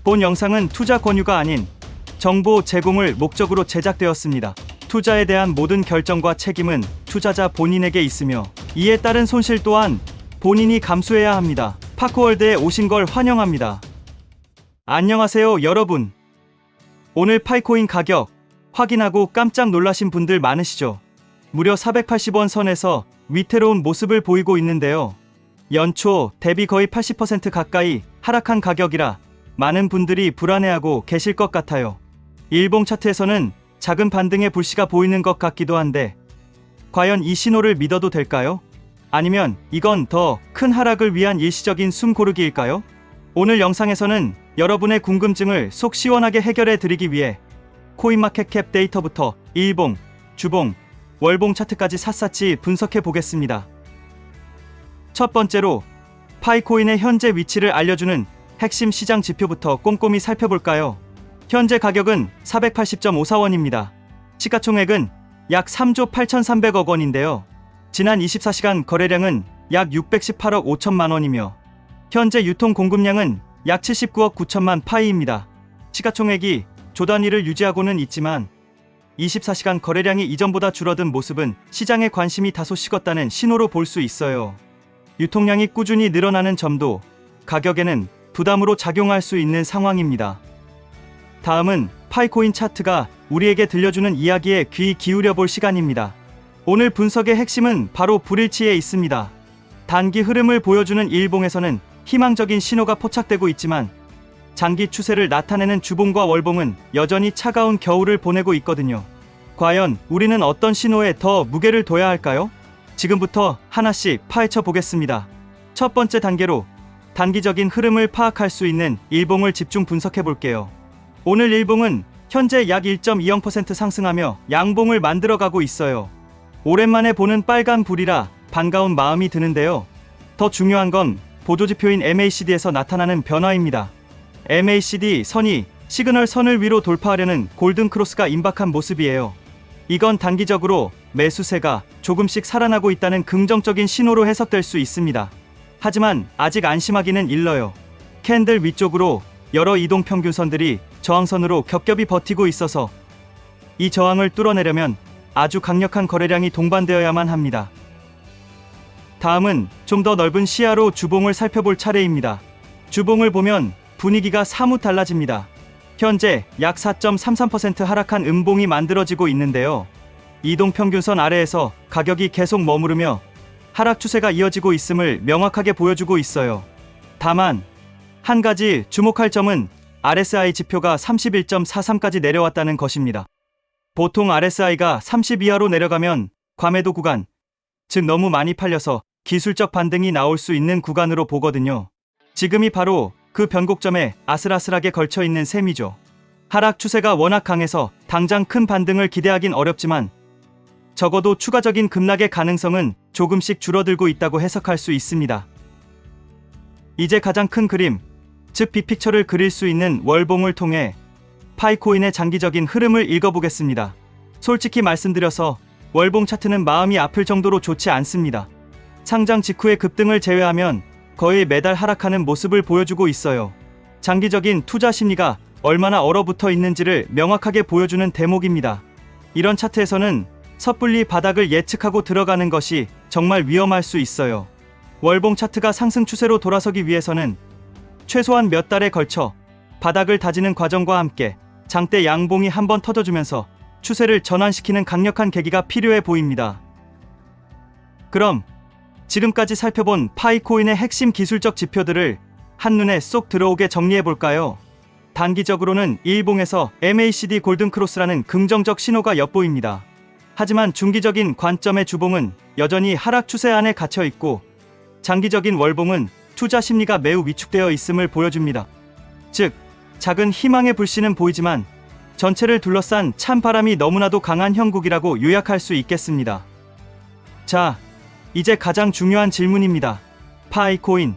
본 영상은 투자 권유가 아닌 정보 제공을 목적으로 제작되었습니다. 투자에 대한 모든 결정과 책임은 투자자 본인에게 있으며 이에 따른 손실 또한 본인이 감수해야 합니다. 파크월드에 오신 걸 환영합니다. 안녕하세요 여러분. 오늘 파이코인 가격 확인하고 깜짝 놀라신 분들 많으시죠? 무려 480원 선에서 위태로운 모습을 보이고 있는데요. 연초 대비 거의 80% 가까이 하락한 가격이라 많은 분들이 불안해하고 계실 것 같아요. 일봉 차트에서는 작은 반등의 불씨가 보이는 것 같기도 한데 과연 이 신호를 믿어도 될까요? 아니면 이건 더 큰 하락을 위한 일시적인 숨 고르기일까요? 오늘 영상에서는 여러분의 궁금증을 속 시원하게 해결해 드리기 위해 코인마켓캡 데이터부터 일봉, 주봉, 월봉 차트까지 샅샅이 분석해 보겠습니다. 첫 번째로 파이코인의 현재 위치를 알려주는 핵심 시장 지표부터 꼼꼼히 살펴볼까요? 현재 가격은 480.54원입니다. 시가총액은 약 3조 8,300억 원인데요. 지난 24시간 거래량은 약 618억 5천만 원이며 현재 유통 공급량은 약 79억 9천만 파이입니다. 시가총액이 조 단위를 유지하고는 있지만 24시간 거래량이 이전보다 줄어든 모습은 시장의 관심이 다소 식었다는 신호로 볼 수 있어요. 유통량이 꾸준히 늘어나는 점도 가격에는 부담으로 작용할 수 있는 상황입니다. 다음은 파이코인 차트가 우리에게 들려주는 이야기에 귀 기울여 볼 시간입니다. 오늘 분석의 핵심은 바로 불일치에 있습니다. 단기 흐름을 보여주는 일봉에서는 희망적인 신호가 포착되고 있지만 장기 추세를 나타내는 주봉과 월봉은 여전히 차가운 겨울을 보내고 있거든요. 과연 우리는 어떤 신호에 더 무게를 둬야 할까요? 지금부터 하나씩 파헤쳐 보겠습니다. 첫 번째 단계로 단기적인 흐름을 파악할 수 있는 일봉을 집중 분석해 볼게요. 오늘 일봉은 현재 약 1.20% 상승하며 양봉을 만들어가고 있어요. 오랜만에 보는 빨간 불이라 반가운 마음이 드는데요. 더 중요한 건 보조지표인 MACD에서 나타나는 변화입니다. MACD 선이 시그널 선을 위로 돌파하려는 골든 크로스가 임박한 모습이에요. 이건 단기적으로 매수세가 조금씩 살아나고 있다는 긍정적인 신호로 해석될 수 있습니다. 하지만 아직 안심하기는 일러요. 캔들 위쪽으로 여러 이동평균선들이 저항선으로 겹겹이 버티고 있어서 이 저항을 뚫어내려면 아주 강력한 거래량이 동반되어야만 합니다. 다음은 좀 더 넓은 시야로 주봉을 살펴볼 차례입니다. 주봉을 보면 분위기가 사뭇 달라집니다. 현재 약 4.33% 하락한 음봉이 만들어지고 있는데요. 이동평균선 아래에서 가격이 계속 머무르며 하락 추세가 이어지고 있음을 명확하게 보여주고 있어요. 다만 한 가지 주목할 점은 RSI 지표가 31.43까지 내려왔다는 것입니다. 보통 RSI가 30 이하로 내려가면 과매도 구간, 즉 너무 많이 팔려서 기술적 반등이 나올 수 있는 구간으로 보거든요. 지금이 바로 그 변곡점에 아슬아슬하게 걸쳐 있는 셈이죠. 하락 추세가 워낙 강해서 당장 큰 반등을 기대하긴 어렵지만 적어도 추가적인 급락의 가능성은 조금씩 줄어들고 있다고 해석할 수 있습니다. 이제 가장 큰 그림, 즉 빅픽처를 그릴 수 있는 월봉을 통해 파이코인의 장기적인 흐름을 읽어보겠습니다. 솔직히 말씀드려서 월봉 차트는 마음이 아플 정도로 좋지 않습니다. 상장 직후의 급등을 제외하면 거의 매달 하락하는 모습을 보여주고 있어요. 장기적인 투자 심리가 얼마나 얼어붙어 있는지를 명확하게 보여주는 대목입니다. 이런 차트에서는 섣불리 바닥을 예측하고 들어가는 것이 정말 위험할 수 있어요. 월봉 차트가 상승 추세로 돌아서기 위해서는 최소한 몇 달에 걸쳐 바닥을 다지는 과정과 함께 장대 양봉이 한번 터져주면서 추세를 전환시키는 강력한 계기가 필요해 보입니다. 그럼 지금까지 살펴본 파이코인의 핵심 기술적 지표들을 한눈에 쏙 들어오게 정리해볼까요? 단기적으로는 일봉에서 MACD 골든크로스라는 긍정적 신호가 엿보입니다. 하지만 중기적인 관점의 주봉은 여전히 하락 추세 안에 갇혀있고 장기적인 월봉은 투자 심리가 매우 위축되어 있음을 보여줍니다. 즉, 작은 희망의 불씨는 보이지만 전체를 둘러싼 찬바람이 너무나도 강한 형국이라고 요약할 수 있겠습니다. 자, 이제 가장 중요한 질문입니다. 파이코인,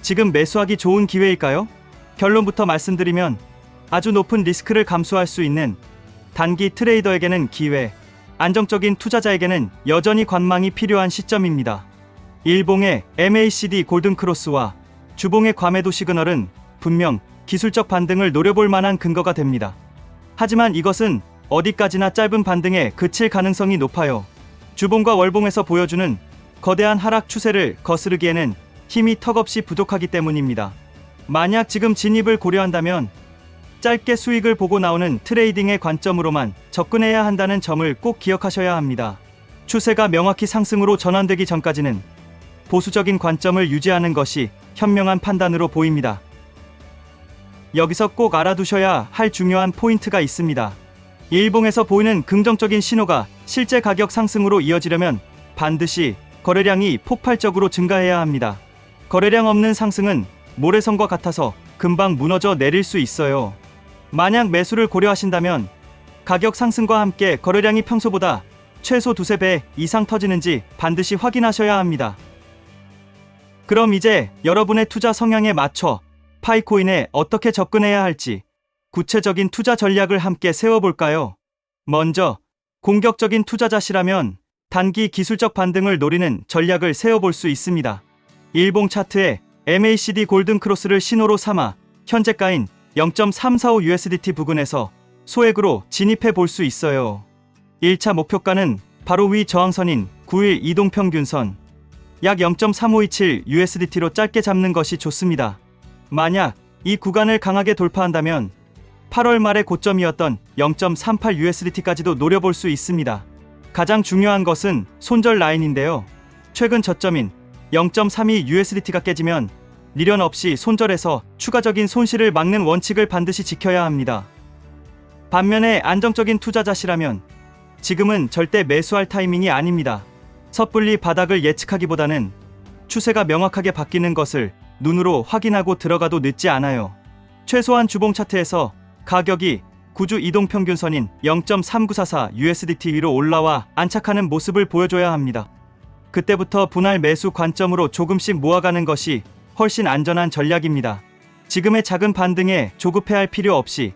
지금 매수하기 좋은 기회일까요? 결론부터 말씀드리면 아주 높은 리스크를 감수할 수 있는 단기 트레이더에게는 기회, 안정적인 투자자에게는 여전히 관망이 필요한 시점입니다. 일봉의 MACD 골든크로스와 주봉의 과매도 시그널은 분명 기술적 반등을 노려볼 만한 근거가 됩니다. 하지만 이것은 어디까지나 짧은 반등에 그칠 가능성이 높아요. 주봉과 월봉에서 보여주는 거대한 하락 추세를 거스르기에는 힘이 턱없이 부족하기 때문입니다. 만약 지금 진입을 고려한다면 짧게 수익을 보고 나오는 트레이딩의 관점으로만 접근해야 한다는 점을 꼭 기억하셔야 합니다. 추세가 명확히 상승으로 전환되기 전까지는 보수적인 관점을 유지하는 것이 현명한 판단으로 보입니다. 여기서 꼭 알아두셔야 할 중요한 포인트가 있습니다. 일봉에서 보이는 긍정적인 신호가 실제 가격 상승으로 이어지려면 반드시 거래량이 폭발적으로 증가해야 합니다. 거래량 없는 상승은 모래성과 같아서 금방 무너져 내릴 수 있어요. 만약 매수를 고려하신다면 가격 상승과 함께 거래량이 평소보다 최소 두세 배 이상 터지는지 반드시 확인하셔야 합니다. 그럼 이제 여러분의 투자 성향에 맞춰 파이코인에 어떻게 접근해야 할지 구체적인 투자 전략을 함께 세워볼까요? 먼저 공격적인 투자자시라면 단기 기술적 반등을 노리는 전략을 세워볼 수 있습니다. 일봉 차트에 MACD 골든 크로스를 신호로 삼아 현재가인 0.345USDT 부근에서 소액으로 진입해 볼 수 있어요. 1차 목표가는 바로 위 저항선인 9일 이동평균선 약 0.3527USDT로 짧게 잡는 것이 좋습니다. 만약 이 구간을 강하게 돌파한다면 8월 말의 고점이었던 0.38USDT까지도 노려볼 수 있습니다. 가장 중요한 것은 손절 라인인데요. 최근 저점인 0.32USDT가 깨지면 미련 없이 손절해서 추가적인 손실을 막는 원칙을 반드시 지켜야 합니다. 반면에 안정적인 투자자시라면 지금은 절대 매수할 타이밍이 아닙니다. 섣불리 바닥을 예측하기보다는 추세가 명확하게 바뀌는 것을 눈으로 확인하고 들어가도 늦지 않아요. 최소한 주봉 차트에서 가격이 9주 이동평균선인 0.3944USDT 위로 올라와 안착하는 모습을 보여줘야 합니다. 그때부터 분할 매수 관점으로 조금씩 모아가는 것이 훨씬 안전한 전략입니다. 지금의 작은 반등에 조급해할 필요 없이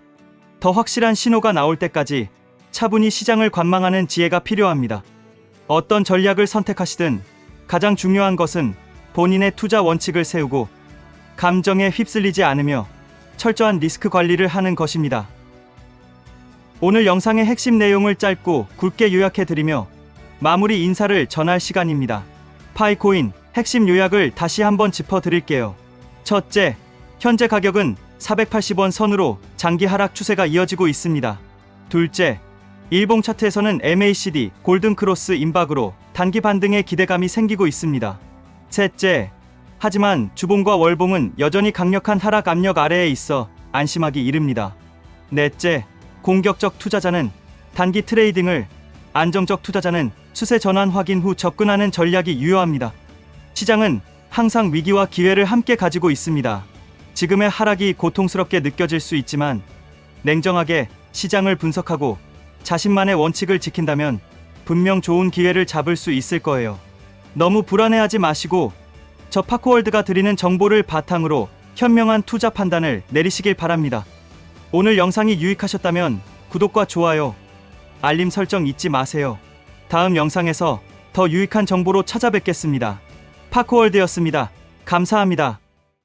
더 확실한 신호가 나올 때까지 차분히 시장을 관망하는 지혜가 필요합니다. 어떤 전략을 선택하시든 가장 중요한 것은 본인의 투자 원칙을 세우고 감정에 휩쓸리지 않으며 철저한 리스크 관리를 하는 것입니다. 오늘 영상의 핵심 내용을 짧고 굵게 요약해드리며 마무리 인사를 전할 시간입니다. 파이코인 핵심 요약을 다시 한번 짚어드릴게요. 첫째, 현재 가격은 480원 선으로 장기 하락 추세가 이어지고 있습니다. 둘째, 일봉 차트에서는 MACD 골든 크로스 임박으로 단기 반등의 기대감이 생기고 있습니다. 셋째, 하지만 주봉과 월봉은 여전히 강력한 하락 압력 아래에 있어 안심하기 이릅니다. 넷째, 공격적 투자자는 단기 트레이딩을, 안정적 투자자는 추세 전환 확인 후 접근하는 전략이 유효합니다. 시장은 항상 위기와 기회를 함께 가지고 있습니다. 지금의 하락이 고통스럽게 느껴질 수 있지만 냉정하게 시장을 분석하고 자신만의 원칙을 지킨다면 분명 좋은 기회를 잡을 수 있을 거예요. 너무 불안해하지 마시고 저 파코월드가 드리는 정보를 바탕으로 현명한 투자 판단을 내리시길 바랍니다. 오늘 영상이 유익하셨다면 구독과 좋아요, 알림 설정 잊지 마세요. 다음 영상에서 더 유익한 정보로 찾아뵙겠습니다. 파코월드였습니다. 감사합니다.